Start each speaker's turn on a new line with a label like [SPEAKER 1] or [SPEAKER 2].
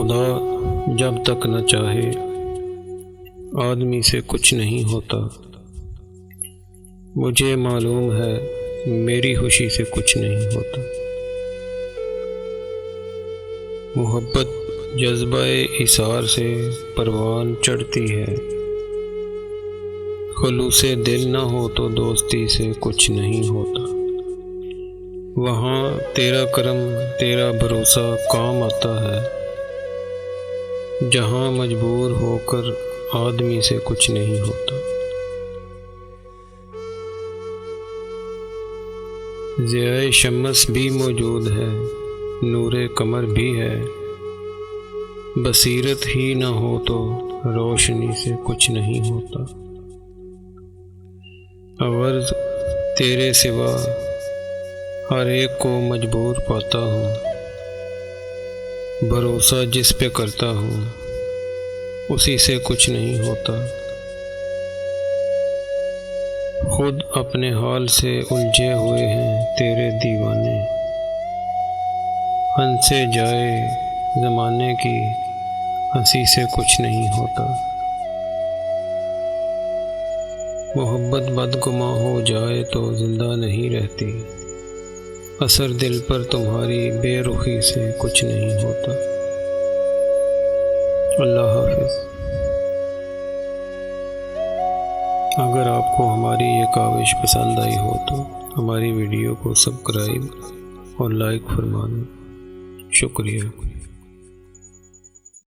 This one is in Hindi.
[SPEAKER 1] खुदा जब तक न चाहे आदमी से कुछ नहीं होता। मुझे मालूम है मेरी खुशी से कुछ नहीं होता। मोहब्बत जज्बाए इसार से परवान चढ़ती है। खुलूसे दिल न हो तो दोस्ती से कुछ नहीं होता। वहाँ तेरा करम तेरा भरोसा काम आता है, जहाँ मजबूर होकर आदमी से कुछ नहीं होता। ज़ियाए शम्स भी मौजूद है, नूरे कमर भी है। बसीरत ही न हो तो रोशनी से कुछ नहीं होता। अगर तेरे सिवा हर एक को मजबूर पाता हूँ, भरोसा जिस पे करता हूँ उसी से कुछ नहीं होता। खुद अपने हाल से उलझे हुए हैं तेरे दीवाने। हंसे जाए ज़माने की हंसी से कुछ नहीं होता। मोहब्बत बदगुमा हो जाए तो जिंदा नहीं रहती। असर दिल पर तुम्हारी बेरुखी से कुछ नहीं होता। अल्लाह हाफ़िज़। अगर आपको हमारी ये काविश पसंद आई हो तो हमारी वीडियो को सब्सक्राइब और लाइक फरमाना। शुक्रिया।